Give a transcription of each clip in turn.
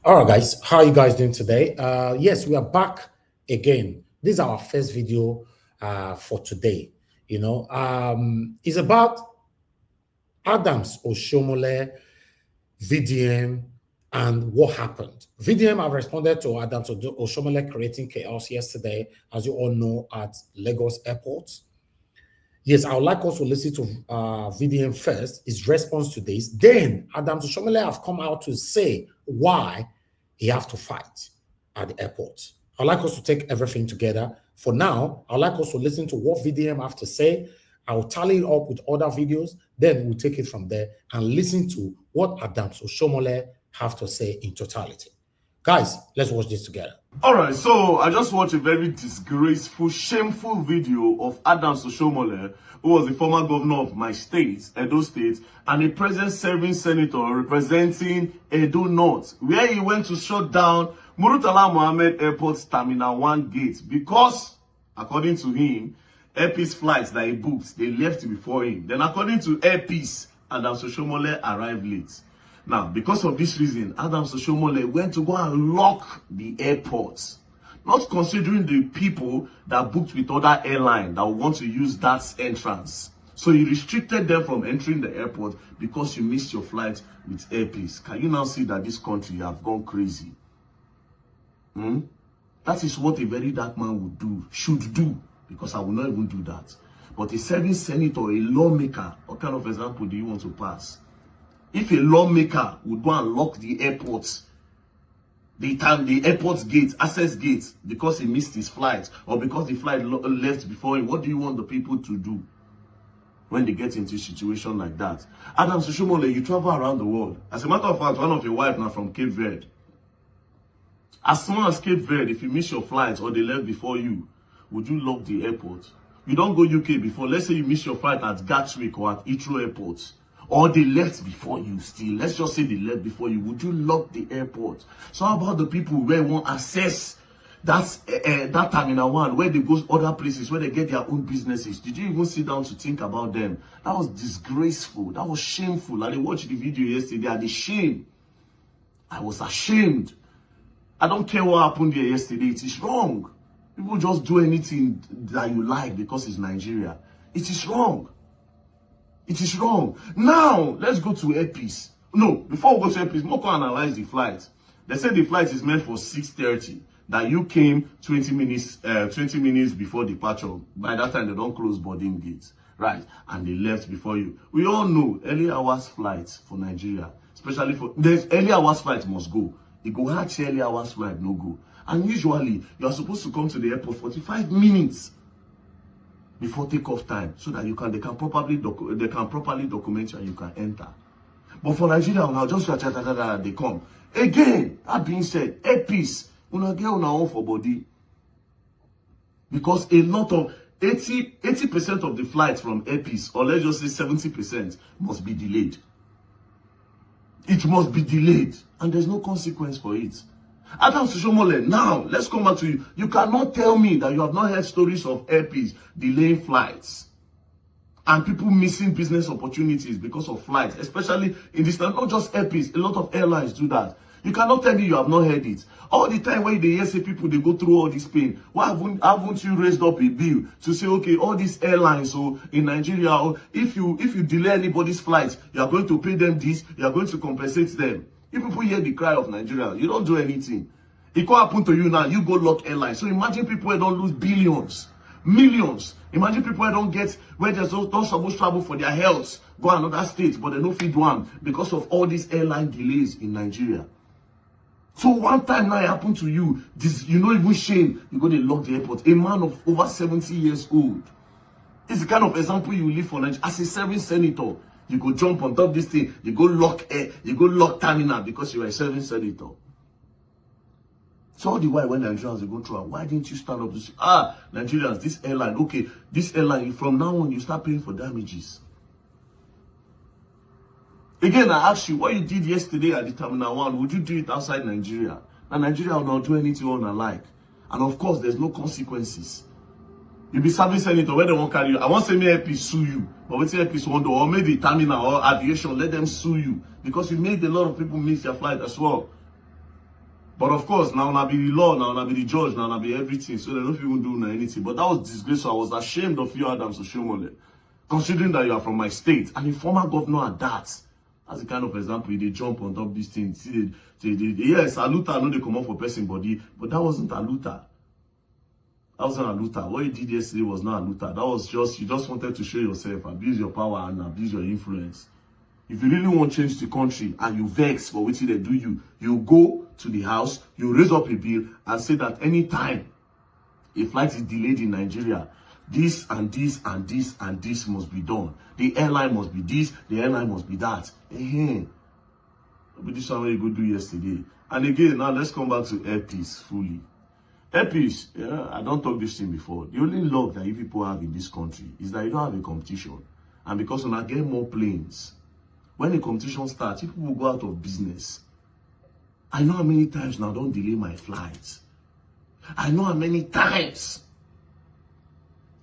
All right, guys, how are you guys doing today? Yes, we are back again. This is our first video for today. It's about Adams Oshiomhole, VDM, and what happened. VDM have responded to Adams Oshiomhole creating chaos yesterday, as you all know, at Lagos Airport. Yes, I would like us to listen to VDM first, his response to this. Then Adams Oshiomhole have come out to say why he have to fight at the airport. I'd like us to take everything together. For now, I'd like us to listen to what VDM have to say. I'll tally it up with other videos. Then we'll take it from there and listen to what Adams Oshiomhole have to say in totality. Guys, let's watch this together. All right, so I just watched a very disgraceful, shameful video of Adams Oshiomhole, who was the former governor of my state, Edo State, and a present-serving senator representing Edo North, where he went to shut down Murtala Mohammed Airport's Terminal 1 gate because, according to him, Airpeace flights that he booked, they left before him. Then, according to Airpeace, Adams Oshiomhole arrived late. Now, because of this reason, Adams Oshiomhole went to go and lock the airports, not considering the people that booked with other airlines that want to use that entrance. So he restricted them from entering the airport because you missed your flight with Airpeace. Can you now see that this country have gone crazy? That is what a very dark man would do, should do, because I will not even do that. But a serving senator, a lawmaker, what kind of example do you want to pass? If a lawmaker would go and lock the airports, the airport's gate, access gate, because he missed his flight, or because the flight left before him, what do you want the people to do when they get into a situation like that? Adams Oshiomhole, you travel around the world. As a matter of fact, one of your wives now from Cape Verde. As soon as Cape Verde, if you miss your flight or they left before you, would you lock the airport? You don't go UK before. Let's say you miss your flight at Gatwick or at Heathrow airports. Or they left before you still. Let's just say they left before you. Would you lock the airport? So how about the people where won't access that Terminal 1, where they go other places, where they get their own businesses? Did you even sit down to think about them? That was disgraceful. That was shameful. I watched the video yesterday. I had shame. I was ashamed. I don't care what happened there yesterday. It is wrong. People just do anything that you like because it's Nigeria. It is wrong. It is wrong. Now, let's go to Airpeace. No, before we go to Airpeace, Moko analyze the flight. They said the flight is meant for 6:30. That you came 20 minutes before departure. By that time, they don't close boarding gates. Right? And they left before you. We all know early hours flights for Nigeria. Especially for... There's early hours flight must go. You go hard early hours flight, no go. And usually, you are supposed to come to the airport 45 minutes before takeoff time, so that they can properly document you and you can enter. But for Nigeria, now just they come again. That being said, Airpeace, una get una own for body, because a lot of 80% of the flights from Airpeace, or let's just say 70%, must be delayed. It must be delayed, and there's no consequence for it. Adams Oshiomhole, now, let's come back to you. You cannot tell me that you have not heard stories of Airpeace delaying flights and people missing business opportunities because of flights, especially in this time. Not just Airpeace, a lot of airlines do that. You cannot tell me you have not heard it. All the time when they hear say people, they go through all this pain. Why haven't you raised up a bill to say, okay, all these airlines in Nigeria, if you delay anybody's flights, you are going to pay them this, you are going to compensate them. If people hear the cry of Nigeria, you don't do anything. It could happen to you now. You go lock airlines. So imagine people who don't lose billions, millions. Imagine people who don't get, where they're not supposed to travel for their health, go another state, but they don't feed one because of all these airline delays in Nigeria. So one time now it happened to you, this, you know, even shame, you go to lock the airport. A man of over 70 years old. It's the kind of example you live for Nigeria. As a serving senator, you go jump on top of this thing, you go lock air, you go lock terminal because you are a serving senator. So all the while when Nigerians are going through, why didn't you stand up to say, Nigerians, this airline, okay, this airline, from now on, you start paying for damages. Again, I ask you, what you did yesterday at the Terminal 1, would you do it outside Nigeria? Now, Nigeria will not do anything on alike. And of course, there's no consequences. You be serving senator where they won't carry you. I won't say me Airpeace sue you, but what's Airpeace want to, or maybe terminal or aviation, let them sue you because you made a lot of people miss their flight as well. But of course, now I be the law, now I be the judge, now I be everything. So they don't even do anything. But that was disgraceful. I was ashamed of you, Adams Oshiomhole, considering that you are from my state and the former governor at that. That's the kind of example they jump on top this thing. See, yes, Aluta, I know they come up for person body, but that wasn't Aluta. That wasn't Aluta. What you did yesterday was not Aluta. That was just, you just wanted to show yourself, abuse your power and abuse your influence. If you really want to change the country and you vex for what they do you go to the house, you raise up a bill and say that anytime a flight is delayed in Nigeria, this and this and this and this must be done. The airline must be this, the airline must be that. But this one you go do yesterday. And again, now let's come back to Airpeace fully. Airpeace, yeah, I don't talk this thing before. The only luck that you people have in this country is that you don't have a competition. And because when I get more planes, when the competition starts, people will go out of business. I know how many times now don't delay my flights. I know how many times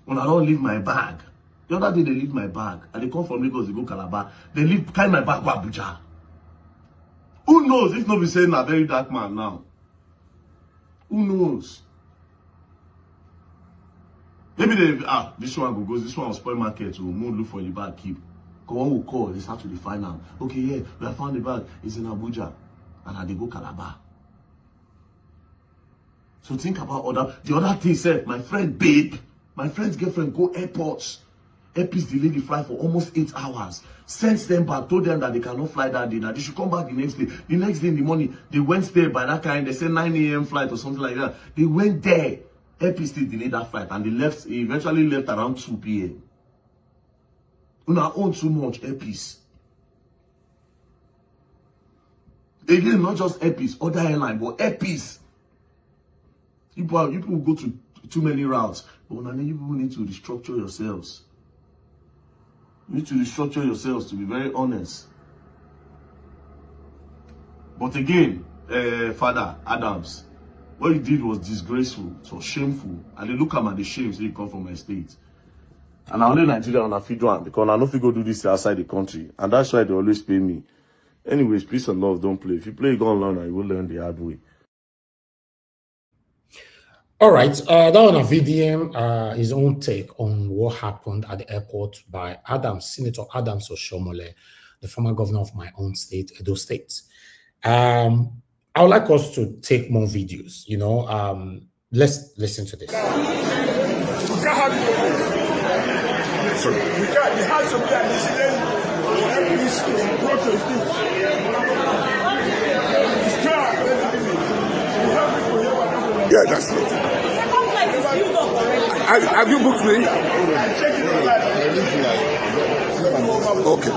when I don't leave my bag. The other day they leave my bag and they come from Lagos, they go Calabar. They leave, carry my bag, go Abuja. Who knows if nobody saying a very dark man now? Who knows? Maybe they, this one goes, this one will spoil market, so we'll look for the bag, keep. One will call, they start to define now. Okay, yeah, we have found the bag, it's in Abuja. And they go Calabar. So think about the other thing said, my friend babe, my friend's girlfriend go airports. Airpeace delayed the flight for almost 8 hours. Sent them back, told them that they cannot fly that day, that they should come back the next day. The next day in the morning, they went there by that kind, they said 9 a.m. flight or something like that. They went there. Airpeace still delayed that flight and they eventually left around 2 p.m. Una own too much, Airpeace. Again, not just Airpeace, other airline, but Airpeace. You people go to too many routes, but you people need to restructure yourselves. You need to restructure yourselves, to be very honest. But again, Father Adams, what you did was disgraceful, so shameful. And they look at the shame, so you come from my state. And I only Nigeria on a feed one because I know if you go do this outside the country. And that's why they always pay me. Anyways, peace and love, don't play. If you play, go and learn and you will learn the hard way. All right, that one of VDM, his own take on what happened at the airport by Senator Adams Oshiomhole, the former governor of my own state, Edo State. I would like us to take more videos, let's listen to this. Sorry. We can't, it has to be an incident for Airpeace to approach the thing. It's car. Yeah, that's it. Have you booked me? Okay.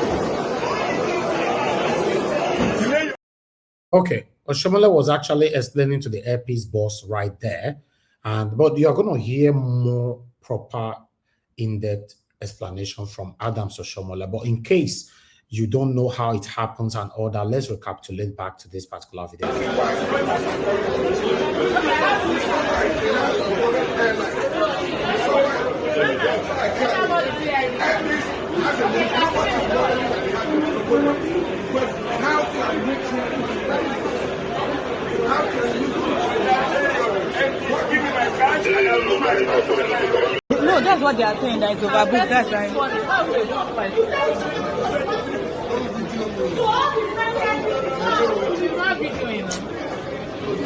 Okay. Oshiomhole was actually explaining to the Airpeace boss right there. But you're going to hear more proper, in-depth explanation from Adams Oshiomhole. But in case you don't know how it happens and all that, let's recapitulate back to this particular video. No, that's what they are saying, that it's overbooked. That's right.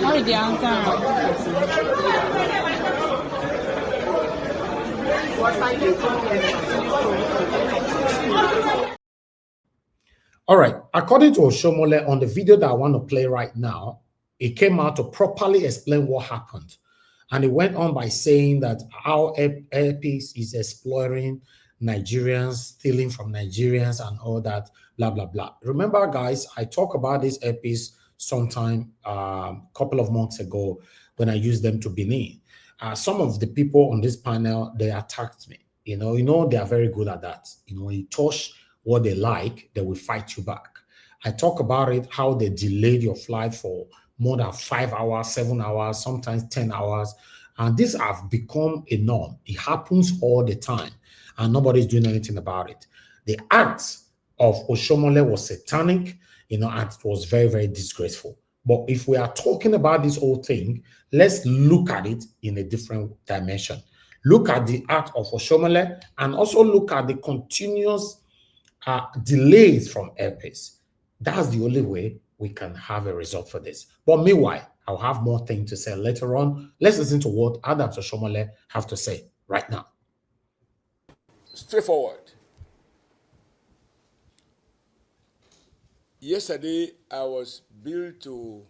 How is the All right. According to Oshiomhole, on the video that I want to play right now, he came out to properly explain what happened. And he went on by saying that our Airpeace is exploring Nigerians, stealing from Nigerians and all that, blah, blah, blah. Remember, guys, I talked about this Airpeace sometime a couple of months ago when I used them to Benin. Some of the people on this panel, they attacked me. You know, they are very good at that. You touch what they like, they will fight you back. I talk about it, how they delayed your flight for more than 5 hours, 7 hours, sometimes 10 hours. And this have become a norm. It happens all the time and nobody's doing anything about it. The act of Oshiomhole was satanic, and it was very, very disgraceful. But if we are talking about this whole thing, let's look at it in a different dimension. Look at the art of Oshiomhole and also look at the continuous delays from Airpeace. That's the only way we can have a result for this. But meanwhile, I'll have more things to say later on. Let's listen to what Adams Oshiomhole have to say right now. Straightforward. Yesterday, I was billed to.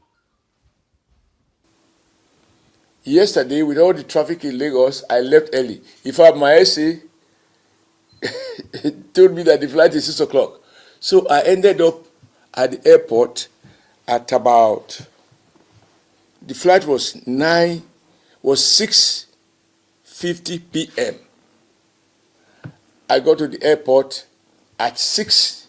Yesterday, with all the traffic in Lagos, I left early. In fact, my essay told me that the flight is 6 o'clock. So I ended up at the airport at about, the flight was 6:50 p.m. I got to the airport at 6:10.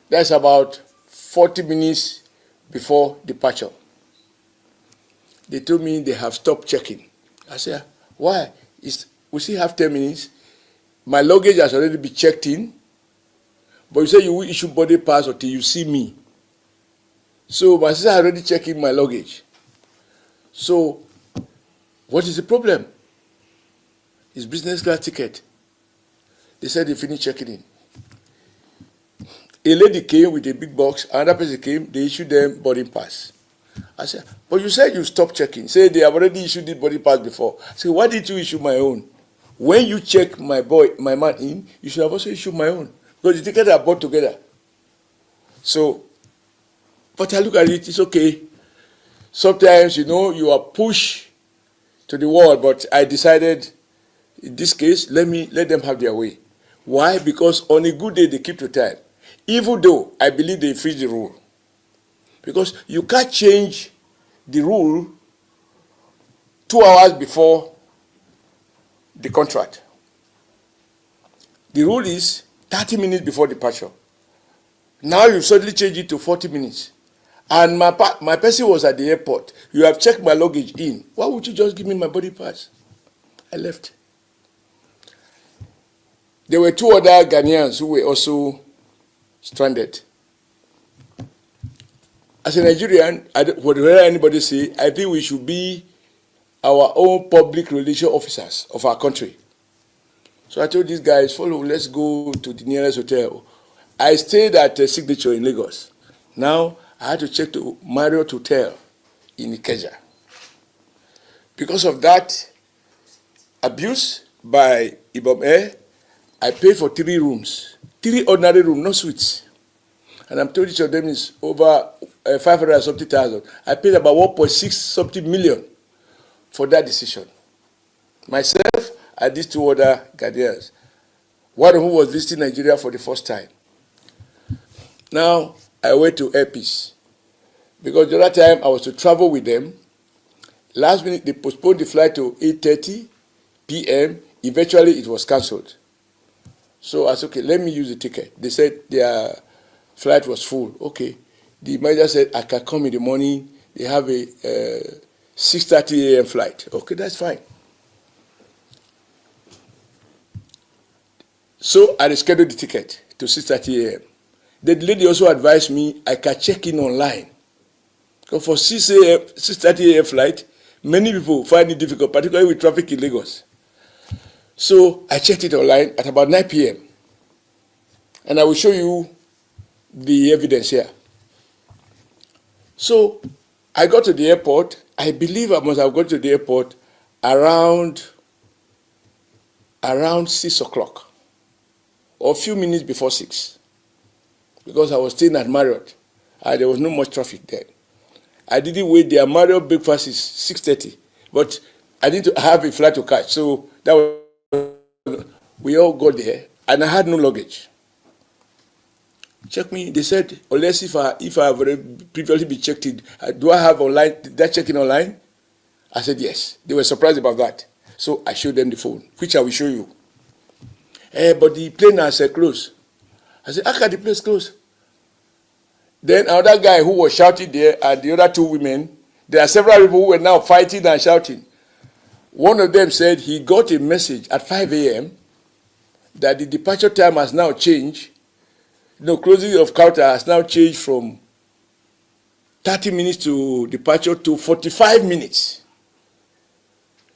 That's about 40 minutes before departure. They told me they have stopped checking. I said, why? We still have 10 minutes. My luggage has already been checked in, but you say you will issue body pass until you see me. So my sister already checked in my luggage. So what is the problem? It's business class ticket. They said they finished checking in. A lady came with a big box, another person came, they issued them boarding pass. I said, but you said you stopped checking. Say they have already issued the boarding pass before. I said, why did you issue my own? When you check my man in, you should have also issued my own. Because the tickets are bought together. So, but I look at it, it's okay. Sometimes, you are pushed to the wall, but I decided, in this case, let them have their way. Why? Because on a good day, they keep to time. Even though I believe they infringe the rule. Because you can't change the rule 2 hours before the contract. The rule is 30 minutes before departure. Now you've suddenly changed it to 40 minutes. And my person was at the airport. You have checked my luggage in. Why would you just give me my body pass? I left. There were 2 other Ghanaians who were also stranded. As a Nigerian, whatever anybody say, I think we should be our own public relations officers of our country. So I told these guys, follow, let's go to the nearest hotel. I stayed at a Signature in Lagos. Now I had to check to Marriott Hotel in NAIJA. Because of that abuse by Ibom Air, I paid for 3 rooms, 3 ordinary rooms, no suites. And I'm told each of them is over 500 and something thousand. I paid about 1.6 something million for that decision. Myself and these 2 other Ghanaians, one of whom was visiting Nigeria for the first time. Now, I went to Airpeace because the other time I was to travel with them. Last minute, they postponed the flight to 8:30 p.m. Eventually, it was cancelled. So I said, okay, let me use the ticket. They said their flight was full. Okay. The manager said, I can come in the morning. They have a 6:30 a.m. flight. Okay, that's fine. So I rescheduled the ticket to 6:30 a.m. The lady also advised me I can check in online. Because for 6:30 a.m. flight, many people find it difficult, particularly with traffic in Lagos. So I checked it online at about 9 p.m. And I will show you the evidence here. So I got to the airport. I believe I must have got to the airport around 6 o'clock or a few minutes before 6 because I was staying at Marriott and there was not much traffic there. I didn't wait there. Marriott breakfast is 6:30, but I need to have a flight to catch. So that was, we all got there and I had no luggage. Check me. They said, unless if I have already previously been checked in, do I have online? Did I check in online? I said yes. They were surprised about that. So I showed them the phone, which I will show you. But the plane has closed. I said, how can the place close? Then another guy who was shouting there and the other 2 women, there are several people who were now fighting and shouting. One of them said he got a message at 5 a.m. that the departure time has now changed. No, closing of counter has now changed from 30 minutes to departure to 45 minutes.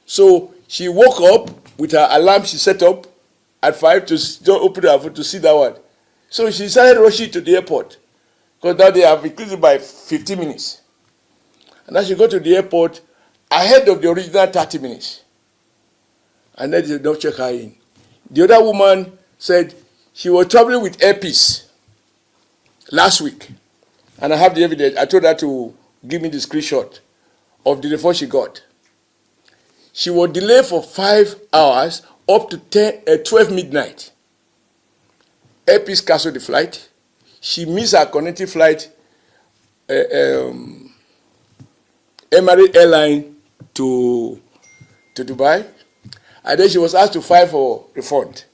So she woke up with her alarm she set up at 5 to open her phone to see that one. So she started rushing to the airport because now they have increased it by 15 minutes. And as she got to the airport, ahead of the original 30 minutes. And then they did not check her in. The other woman said she was traveling with Airpeace last week. And I have the evidence. I told her to give me the screenshot of the refund she got. She was delayed for 5 hours up to 12 midnight. Airpeace canceled the flight. She missed her connecting flight, Emirates Airline to Dubai. And then she was asked to file for refund.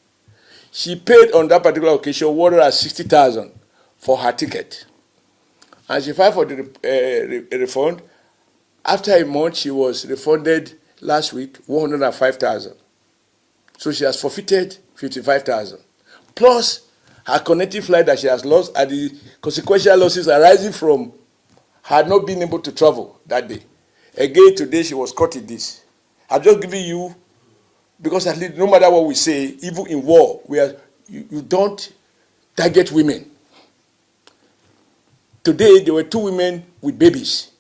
She paid on that particular occasion $160,000 for her ticket. And she filed for the refund. After a month, she was refunded last week $105,000. So she has forfeited $55,000. Plus her connecting flight that she has lost and the consequential losses arising from her not being able to travel that day. Again, today she was caught in this. I'm just giving you, because at least no matter what we say, even in war, you don't target women. Today, there were 2 women with babies.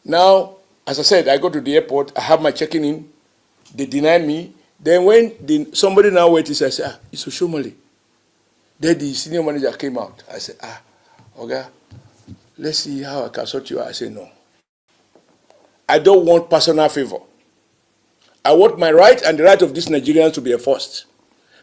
Now, as I said, I go to the airport, I have my checking in, they denied me. Then when somebody now went, I said, it's Oshiomhole. Then the senior manager came out. I said, okay, let's see how I can sort you out. I said, no. I don't want personal favor. I want my right and the right of these Nigerians to be enforced.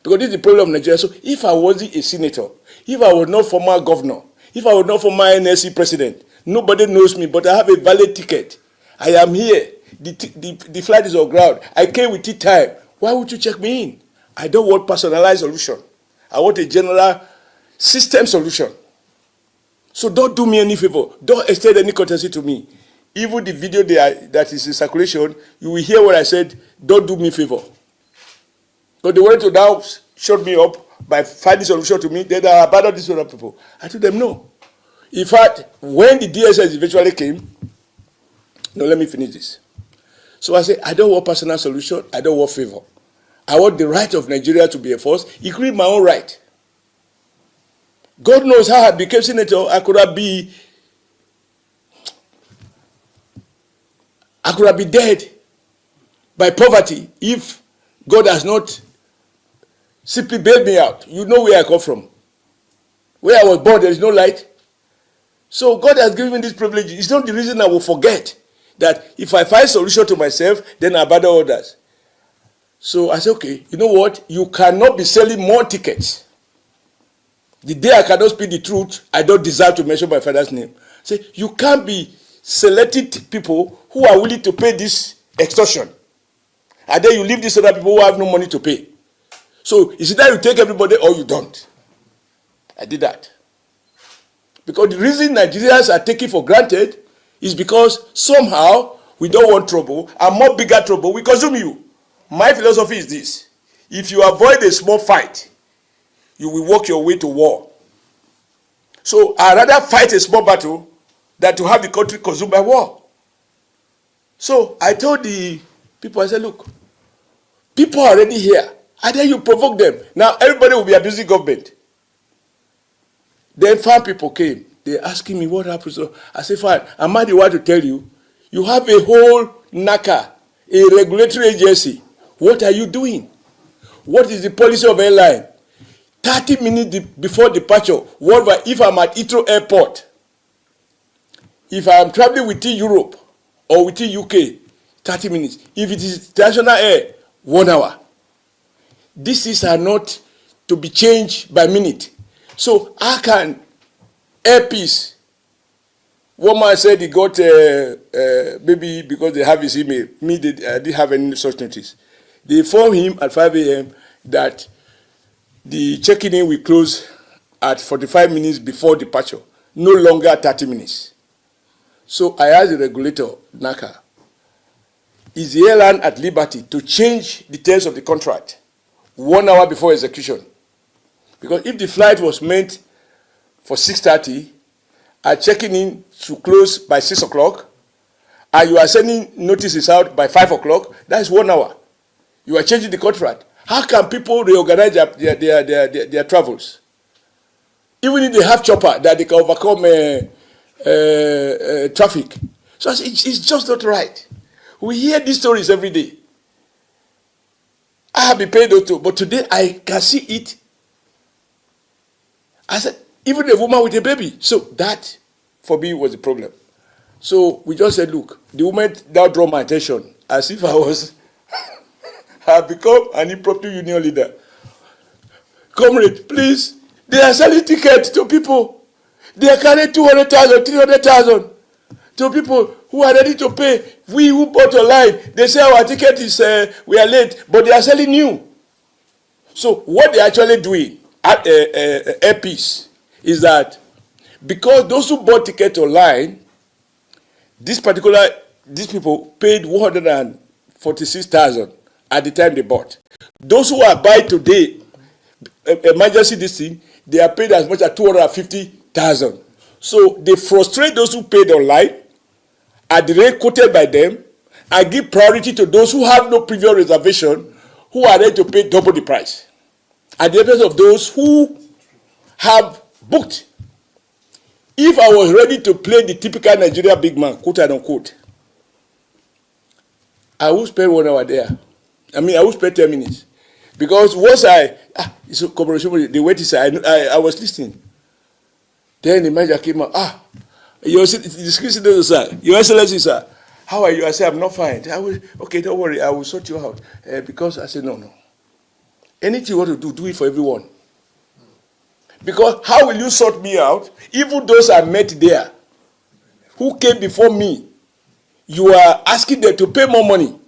Because this is the problem of Nigeria. So if I wasn't a senator, if I was not former governor, if I was not former NSC president, nobody knows me, but I have a valid ticket. I am here. The flight is on ground. I came with tea time. Why would you check me in? I don't want personalized solution. I want a general system solution. So don't do me any favor. Don't extend any courtesy to me. Even the video that is in circulation, you will hear what I said, don't do me favor. But they wanted to now shut me up by finding solution to me, then I abandoned these other people. I told them no. In fact, when the DSS eventually came, no, let me finish this. So I said, I don't want personal solution, I don't want favor. I want the right of Nigeria to be enforced, including my own right. God knows how I became senator. I could have been dead by poverty if God has not simply bailed me out. You know where I come from. Where I was born, there is no light. So God has given me this privilege. It's not the reason I will forget that if I find solution to myself, then I abandon others. So I said, okay, you know what? You cannot be selling more tickets. The day I cannot speak the truth, I don't deserve to mention my father's name. Say, you can't be selecting people who are willing to pay this extortion. And then you leave these other people who have no money to pay. So it's either you take everybody or you don't. I did that. Because the reason Nigerians are taking for granted is because somehow we don't want trouble, and more bigger trouble, we consume you. My philosophy is this: if you avoid a small fight, you will work your way to war. So I'd rather fight a small battle than to have the country consumed by war. So I told the people, I said, look, people are already here. And then you provoke them. Now everybody will be abusing government. Then 5 people came. They're asking me what happened. So I said, fine, am I the one to tell you? You have a whole NAIJA, a regulatory agency. What are you doing? What is the policy of airline? 30 minutes before departure, if I'm at Heathrow Airport, if I'm traveling within Europe or within UK, 30 minutes. If it is international air, 1 hour. These are not to be changed by minute. So how can Airpeace, one man said he got, maybe because they have his email, I didn't have any such notice. They informed him at 5 a.m. that the checking in will close at 45 minutes before departure, no longer 30 minutes. So I asked the regulator, NAIJA, is the airline at liberty to change the terms of the contract 1 hour before execution? Because if the flight was meant for 6:30, and checking in to close by 6 o'clock, and you are sending notices out by 5 o'clock, that is 1 hour. You are changing the contract. How can people reorganize their travels? Even if they have chopper that they can overcome traffic. So it's just not right. We hear these stories every day. I have been paid too, but today I can see it. I said, even a woman with a baby. So that, for me, was the problem. So we just said, look, the woman now drew my attention as if I was, I have become an impromptu union leader. Comrade, please, they are selling tickets to people. They are carrying 200,000, 300,000 to people who are ready to pay. We who bought online, they say our ticket is, we are late, but they are selling new. So what they are actually doing at Airpeace is that because those who bought ticket online, these people paid 146,000 at the time they bought. Those who are buying today, emergency this thing, they are paid as much as 250,000. So they frustrate those who paid online at the rate quoted by them and give priority to those who have no previous reservation, who are ready to pay double the price, at the expense of those who have booked. If I was ready to play the typical Nigeria big man, quote and unquote, I would spend 1 hour there. I mean, I would spend 10 minutes. Because once it's a cooperation, the wait is, I was listening. Then the manager came out, Your Excellency, sir, how are you? I said, I'm not fine. Okay, don't worry, I will sort you out. Because I said, no. Anything you want to do, do it for everyone. Because how will you sort me out? Even those I met there, who came before me, you are asking them to pay more money.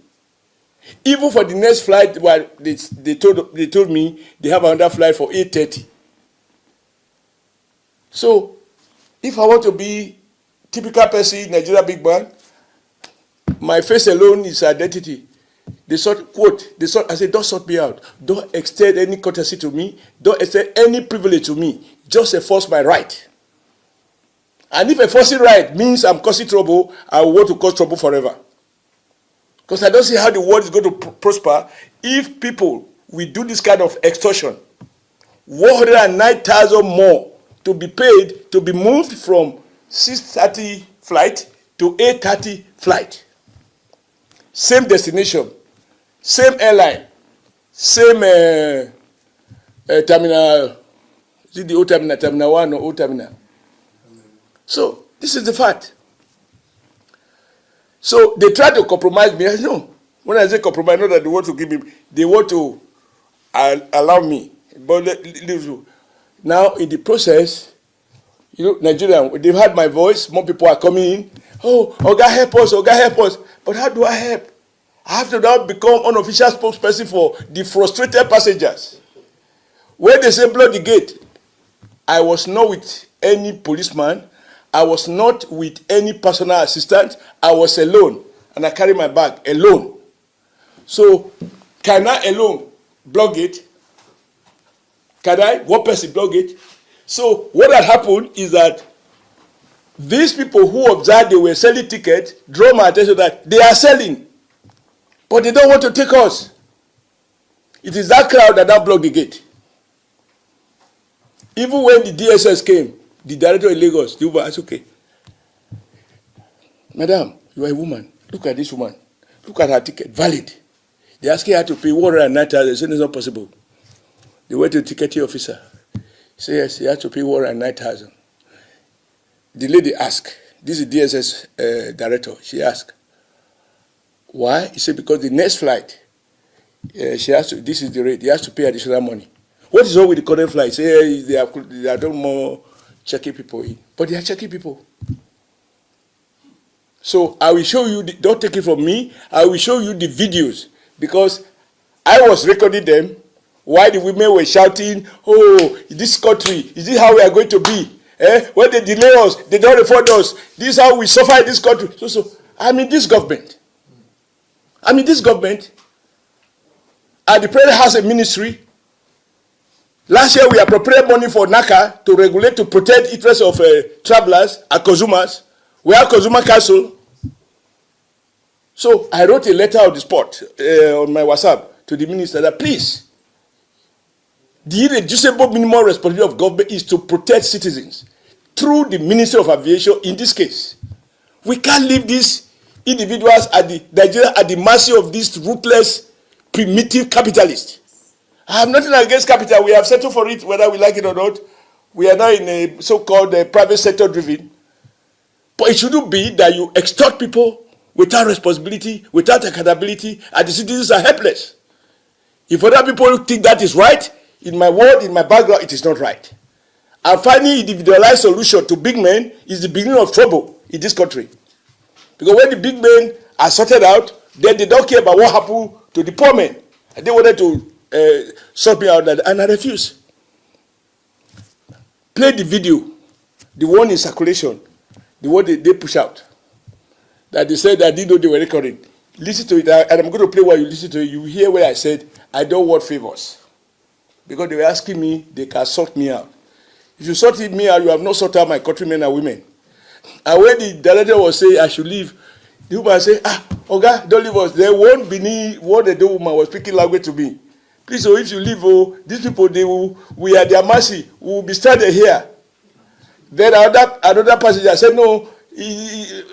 Even for the next flight, well, they told me they have another flight for 8:30. So, if I want to be typical person, Nigeria big man, my face alone is identity. I said, don't sort me out. Don't extend any courtesy to me. Don't extend any privilege to me. Just enforce my right. And if enforcing right means I'm causing trouble, I want to cause trouble forever. Because I don't see how the world is going to prosper if people will do this kind of extortion. 109,000 more to be paid to be moved from 6:30 flight to 8:30 flight. Same destination, same airline, same terminal. Is it the old terminal, terminal 1 or old terminal? So this is the fact. So they try to compromise me. I said, no. When I say compromise, not that they want to give me, they want to allow me. But now in the process, Nigeria, they've heard my voice. More people are coming in. Oh, Oga, help us, Oga, help us. But how do I help? I have to now become unofficial spokesperson for the frustrated passengers. When they say blow the gate, I was not with any policeman. I was not with any personal assistant. I was alone, and I carry my bag alone. So, can I alone block it? Can I? One person block it? So, what had happened is that these people who observed they were selling tickets draw my attention that they are selling, but they don't want to take us. It is that crowd that now blocked the gate. Even when the DSS came, the director in Lagos, the woman asked, okay, madam, you are a woman. Look at this woman. Look at her ticket, valid. They asked her to pay 109,000. They said it's not possible. They went to the ticketing officer. He said, yes, he has to pay 109,000. The lady asked, this is the DSS director, she asked, why? He said, because the next flight, she has to, this is the rate, he has to pay additional money. What is wrong with the current flight? Say they are no more checking people in. But they are checking people. So I will show you, don't take it from me, I will show you the videos, because I was recording them while the women were shouting, oh, this country, is this how we are going to be? When they delay us, they don't refund us. This is how we suffer in this country. So I'm in this government. And the president has a ministry. Last year, we appropriated money for NACA to regulate, to protect interests of travelers and consumers. We have consumer council. So I wrote a letter on the spot on my WhatsApp to the minister that please, the irreducible minimum responsibility of government is to protect citizens through the Ministry of Aviation in this case. We can't leave these individuals at the mercy of these ruthless, primitive capitalists. I have nothing against capital. We have settled for it, whether we like it or not. We are now in a so-called private sector driven. But it shouldn't be that you extort people without responsibility, without accountability, and the citizens are helpless. If other people think that is right, in my world, in my background, it is not right. And finding individualized solution to big men is the beginning of trouble in this country. Because when the big men are sorted out, then they don't care about what happened to the poor men. And they wanted to sort me out, and I refuse. Play the video, the one in circulation, the one they push out. That they said I didn't know they were recording. Listen to it, and I'm going to play while you listen to it. You hear where I said, I don't want favors. Because they were asking me, they can sort me out. If you sorted me out, you have not sorted out my countrymen and women. And when the director was saying I should leave, the woman said, Oga, don't leave us. There won't be any, what the woman was speaking language to me. Please, oh, if you leave, these people, we are their mercy. We will be stranded here. Then another passenger said, no,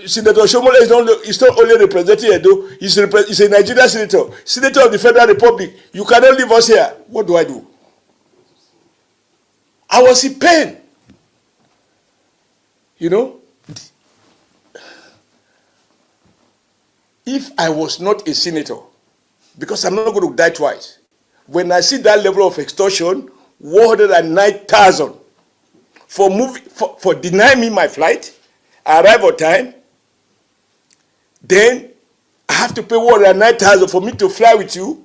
Senator Oshiomhole is not only representing Edo, he's a Nigerian senator, senator of the Federal Republic. You cannot leave us here. What do I do? I was in pain. You know, if I was not a senator, because I'm not going to die twice, when I see that level of extortion, 109,000 for denying me my flight, I arrive on time, then I have to pay 109,000 for me to fly with you.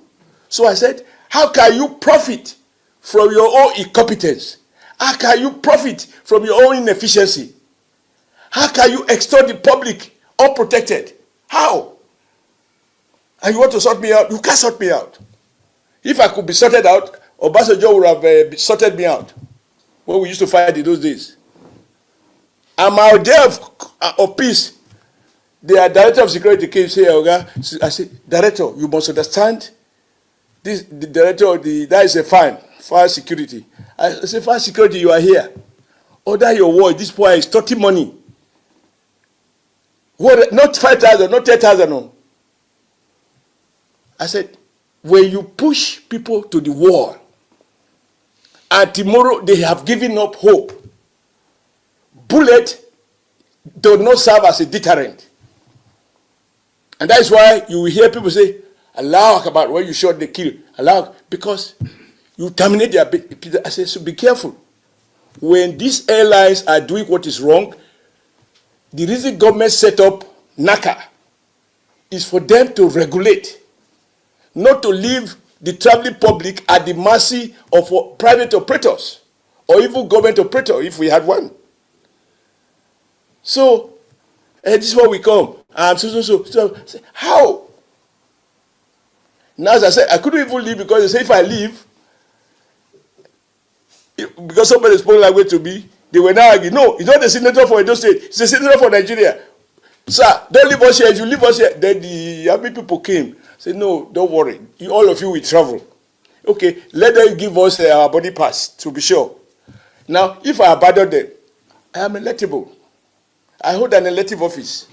So I said, how can you profit from your own incompetence? How can you profit from your own inefficiency? How can you extort the public unprotected? How? And you want to sort me out? You can't sort me out. If I could be sorted out, Obasanjo would have sorted me out when we used to fight in those days. And my day of peace, the director of security came and said, Oga, I said, Director, you must understand, the director, that is a fire security. I said, fire security, you are here. Order your word, this boy is 30 money. What, not 5,000, not 10,000, no. I said, when you push people to the wall, and tomorrow they have given up hope, bullet does not serve as a deterrent. And that is why you will hear people say, Allahu Akbar, when you shot, they kill. Allah, because you terminate their. I say, so be careful. When these airlines are doing what is wrong, the reason government set up NACA is for them to regulate, not to leave the traveling public at the mercy of private operators or even government operator if we had one. So, this is where we come. So, how? Now, as I said, I couldn't even leave because they say if I leave, because somebody spoke language to me, they were now arguing, no, he's not the senator for Edo State, he's the senator for Nigeria. Sir, don't leave us here. If you leave us here, then the army people came. Said, no, don't worry. All of you will travel. Okay, let them give us our body pass to be sure. Now, if I abandon them, I am electable. I hold an elective office.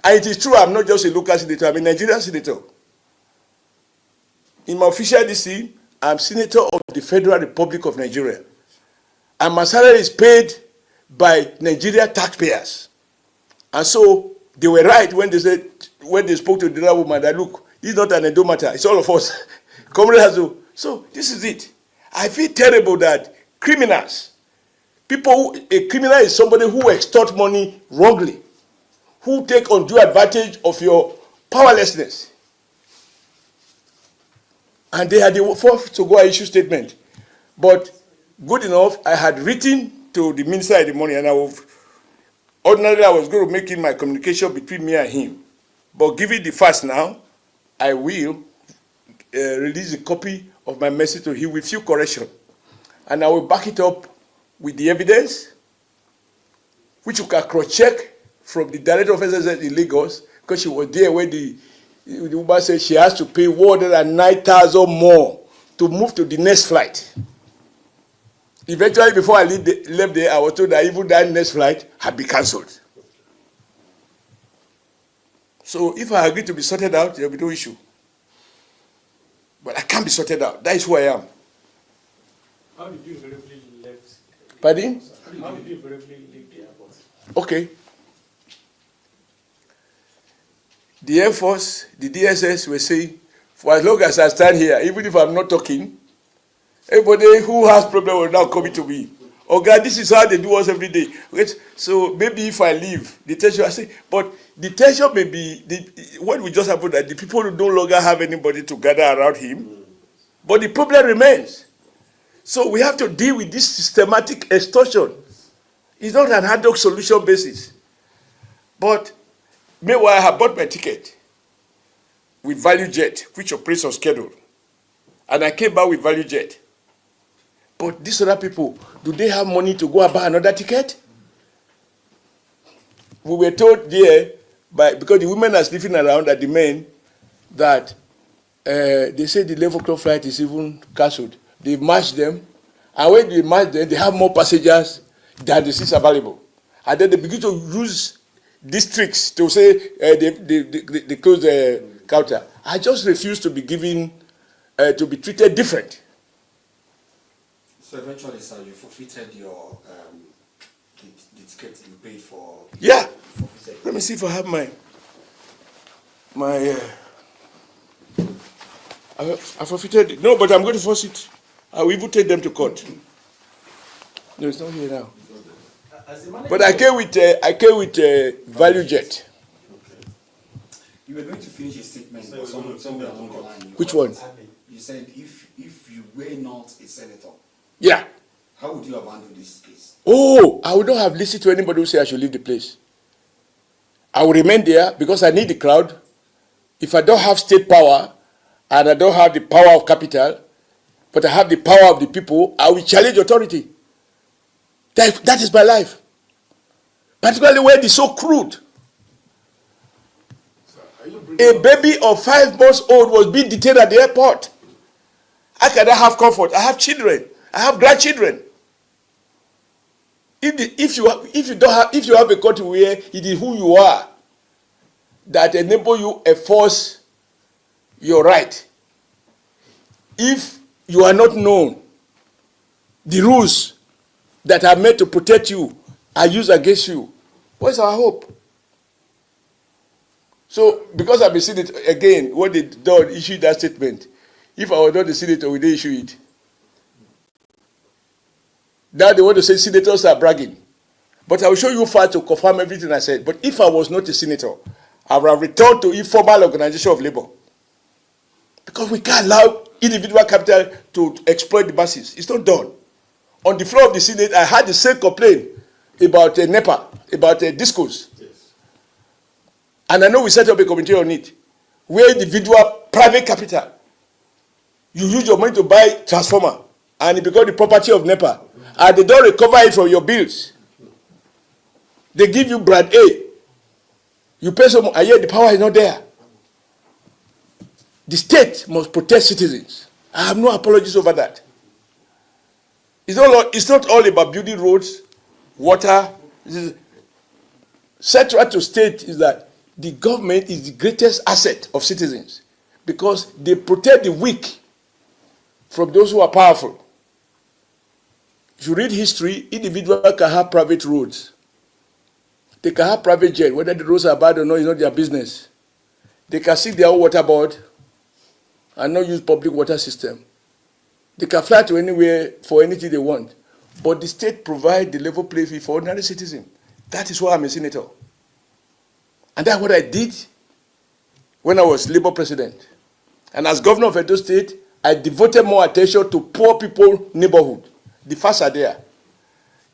And it is true, I'm not just a local senator, I'm a Nigerian senator. In my official DC, I'm senator of the Federal Republic of Nigeria. And my salary is paid by Nigeria taxpayers. And so they were right when they said, when they spoke to the other woman, that look, this is not an Edo matter, it's all of us. So this is it. I feel terrible that criminals, a criminal is somebody who extorts money wrongly, who take undue advantage of your powerlessness. And they had the fourth to go and issue statement. But good enough, I had written to the minister in the morning, and ordinarily I was going to make it my communication between me and him. But given the facts now, I will release a copy of my message to him with few corrections. and I will back it up with the evidence, which you can cross-check from the director of SSS in Lagos, because she was there when the woman said she has to pay 109,000 more to move to the next flight. Eventually, before I left there, I was told that even that next flight had been cancelled. So if I agree to be sorted out, there will be no issue. But I can't be sorted out. That is who I am. How did you invariably left? Pardon? How did you invariably leave the airport? Okay. The Air Force, the DSS were saying, for as long as I stand here, even if I'm not talking, everybody who has problem will now come to me. Oh God, this is how they do us every day. So maybe if I leave, the tension, I say, but the tension may be, what will just happen that the people no longer have anybody to gather around him, but the problem remains. So we have to deal with this systematic extortion. It's not an ad hoc solution basis. But meanwhile, I have bought my ticket with ValueJet, which operates on schedule. And I came back with ValueJet. But these other people, do they have money to go and buy another ticket? We were told there, because the women are sniffing around at the men, that they say the 11 o'clock flight is even cancelled. They match them, and when they match them, they have more passengers than the seats available. And then they begin to use these tricks to say they close the counter. I just refuse to be given, to be treated different. So eventually, sir, you forfeited your the ticket you paid for. Yeah. Let me see if I have I forfeited it. No, but I'm going to force it. I will even take them to court. No, it's not here now. But I came with ValueJet. You were going to finish a statement, but somewhere along the line. Which one? You said if you were not a senator, Yeah. how would you have handled this case? Oh, I would not have listened to anybody who say I should leave the place. I will remain there because I need the crowd. If I don't have state power and I don't have the power of capital, but I have the power of the people, I will challenge authority. That is my life. Particularly when it's so crude. A baby of 5 months old was being detained at the airport. How can I have comfort? I have children. I have grandchildren. If you have a country where it is who you are that enable you enforce your right, if you are not known, the rules that are meant to protect you are used against you, what's our hope? So, because I've been seeing it again, what they done, issued that statement. If I was not the senator, would they issue it? Now they want to say senators are bragging. But I will show you facts to confirm everything I said. But if I was not a senator, I would have returned to informal organization of labor. Because we can't allow individual capital to exploit the masses. It's not done. On the floor of the Senate, I had the same complaint about NEPA, about discos. Yes. And I know we set up a committee on it, where individual private capital, you use your money to buy transformer, and it becomes the property of NEPA, and they don't recover it from your bills. They give you brand A. You pay some, and yet the power is not there. The state must protect citizens. I have no apologies over that. It's not all about building roads, water. Central to state is that the government is the greatest asset of citizens because they protect the weak from those who are powerful. If you read history, individuals can have private roads. They can have private jet. Whether the roads are bad or not is not their business. They can seek their own water board and not use public water system. They can fly to anywhere for anything they want. But the state provides the level playing field for ordinary citizens. That is why I'm a senator. And that's what I did when I was Labour president. And as governor of Edo State, I devoted more attention to poor people neighborhood. The facts are there.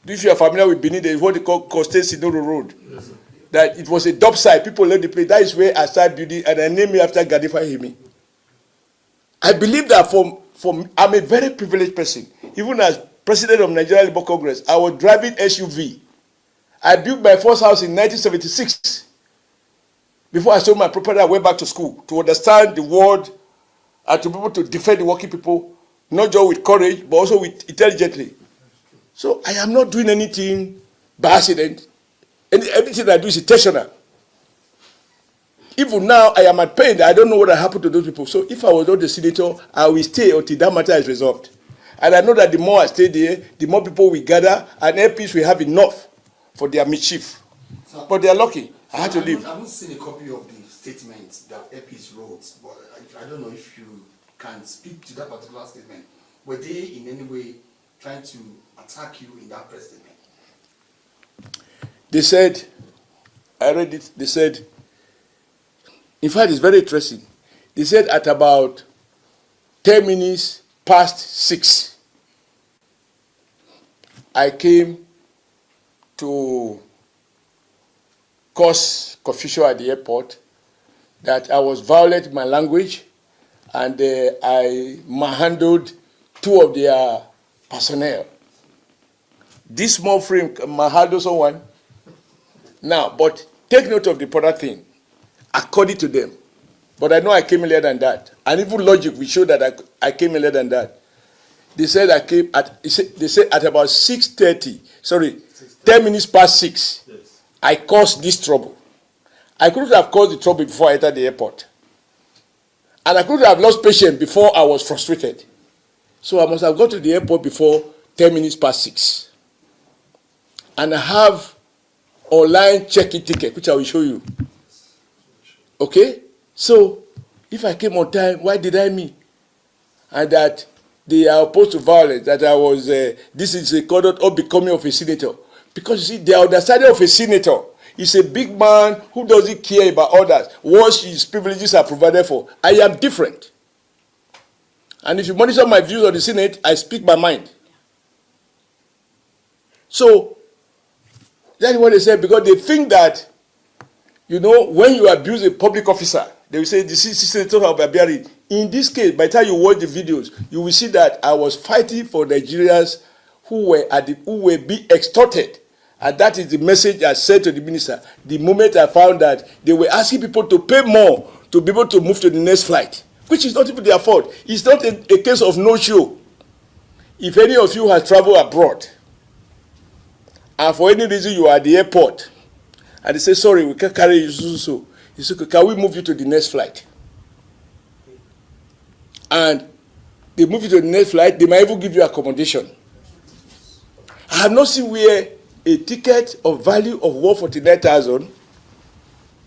If you are familiar with Benin, there is what they call Coste Sidoro Road. Yes, that it was a dump site. People left the place. That is where I started building, and I named it after Gadifa Hemi. I believe that I'm a very privileged person. Even as president of Nigeria Labour Congress, I was driving SUV. I built my first house in 1976. Before I sold my property, I went back to school to understand the world and to be able to defend the working people, not just with courage, but also with intelligently. So I am not doing anything by accident. And everything I do is intentional. Even now, I am at pain. I don't know what happened to those people. So if I was not the senator, I will stay until that matter is resolved. And I know that the more I stay there, the more people we gather, and Airpeace will have enough for their mischief. So, but they are lucky. I had to leave. I haven't seen a copy of the statement that Airpeace wrote, but I don't know if you can speak to that particular statement. Were they in any way trying to attack you in that press statement? They said, I read it, they said, in fact, it's very interesting. They said at about 10 minutes past 6, I came to cause confusion at the airport, that I was violating my language, and I manhandled 2 of their personnel. This small frame manhandled someone. Now, but take note of the product thing, according to them. But I know I came earlier than that. And even logic will show that I came earlier than that. They said I came at, they said at about 6:30, sorry, 10 minutes past 6, yes. I caused this trouble. I couldn't have caused the trouble before I entered the airport. And I couldn't have lost patience before I was frustrated. So I must have got to the airport before 10 minutes past 6. And I have online check-in ticket, which I will show you. Okay? So, if I came on time, why did I mean? And that they are opposed to violence, that I was, this is a conduct unbecoming of a senator. Because you see, the understanding of a senator is a big man who doesn't care about others. Once his privileges are provided for, I am different. And if you monitor my views on the Senate, I speak my mind. So, that's what they said, because they think that, you know, when you abuse a public officer, they will say, this is senator of barbarian. In this case, by the time you watch the videos, you will see that I was fighting for Nigerians who were being extorted. And that is the message I said to the minister. The moment I found that they were asking people to pay more to be able to move to the next flight, which is not even their fault. It's not a case of no-show. If any of you has traveled abroad, and for any reason you are at the airport, and they say, sorry, we can't carry you, so. You say, can we move you to the next flight? And they move you to the next flight, they might even give you accommodation. I have not seen where a ticket of value of 149,000,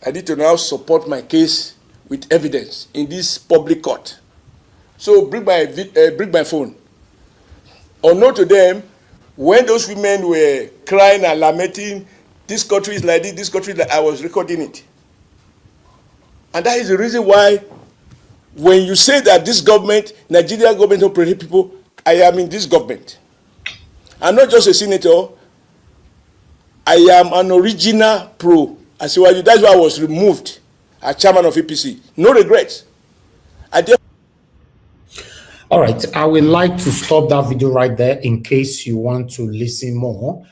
I need to now support my case with evidence in this public court. So bring my phone. Unknown to them, when those women were crying and lamenting, this country is like this country is like, I was recording it. And that is the reason why, when you say that this government, Nigerian government, don't protect people, I am in this government. I'm not just a senator, I am an original pro. That's why I was removed as chairman of APC. No regrets. All right, I would like to stop that video right there. In case you want to listen more,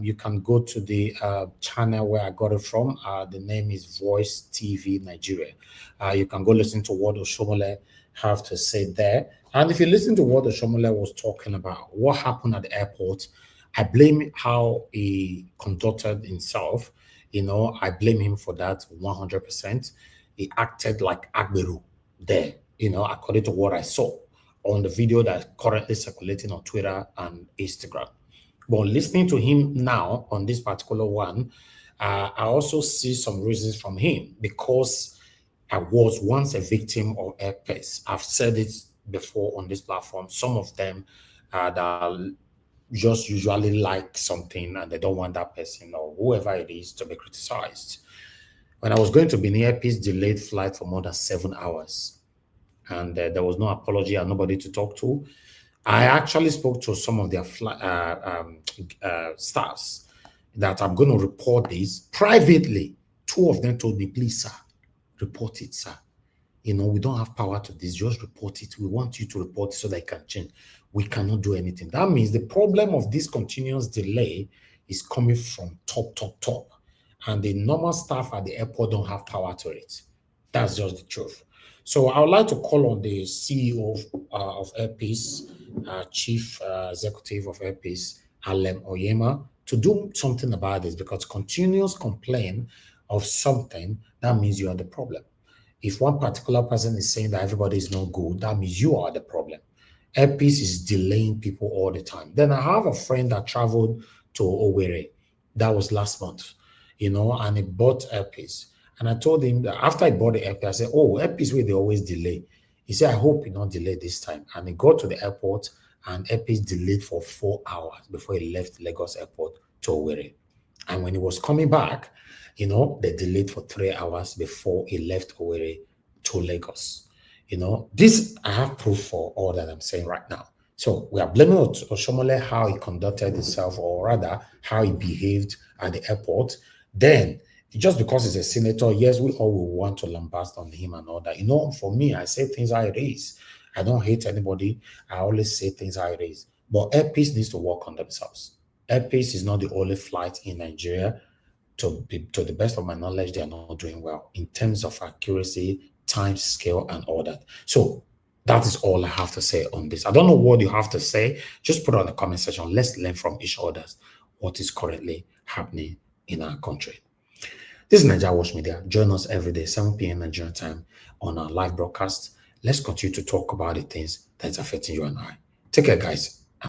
you can go to the channel where I got it from. The name is Voice TV Nigeria. You can go listen to what Oshiomhole have to say there. And if you listen to what Oshiomhole was talking about, what happened at the airport, I blame how he conducted himself. You know, I blame him for that 100%. He acted like Agberu there, you know, according to what I saw on the video that's currently circulating on Twitter and Instagram. But listening to him now on this particular one, I also see some reasons from him, because I was once a victim of Airpeace. I've said it before on this platform. Some of them that just usually like something and they don't want that person or whoever it is to be criticized. When I was going to be near Airpeace, delayed flight for more than 7 hours, and there was no apology and nobody to talk to. I actually spoke to some of their staffs that I'm going to report this privately. 2 of them told me, please, sir, report it, sir. You know, we don't have power to this. Just report it. We want you to report it so they can change. we cannot do anything. That means the problem of this continuous delay is coming from top. And the normal staff at the airport don't have power to it. That's just the truth. So I would like to call on the CEO of Airpeace, Chief Executive of Airpeace, Alem Oyema, to do something about this, because continuous complaint of something, that means you are the problem. If one particular person is saying that everybody is not good, that means you are the problem. Airpeace is delaying people all the time. Then I have a friend that traveled to Owerri. That was last month, and he bought Airpeace. And I told him that after I bought the Airpeace, I said, oh, Airpeace where they always delay. He said, I hope you not delay this time. And he got to the airport and Airpeace delayed for 4 hours before he left Lagos Airport to Owerri. And when he was coming back, they delayed for 3 hours before he left Owerri to Lagos. This I have proof for all that I'm saying right now. So we are blaming Oshiomhole how he conducted himself, or rather how he behaved at the airport. Then, just because he's a senator, yes, we all will want to lambast on him and all that. For me, I say things how it is. I don't hate anybody. I always say things how it is. But Airpeace needs to work on themselves. Airpeace is not the only flight in Nigeria. To the best of my knowledge, they are not doing well in terms of accuracy, time scale, and all that. So that is all I have to say on this. I don't know what you have to say. Just put it on the comment section. Let's learn from each other what is currently happening in our country. This is NAIJA Watch Media. Join us every day, 7 p.m. Nigerian time on our live broadcast. Let's continue to talk about the things that's affecting you and I. Take care, guys.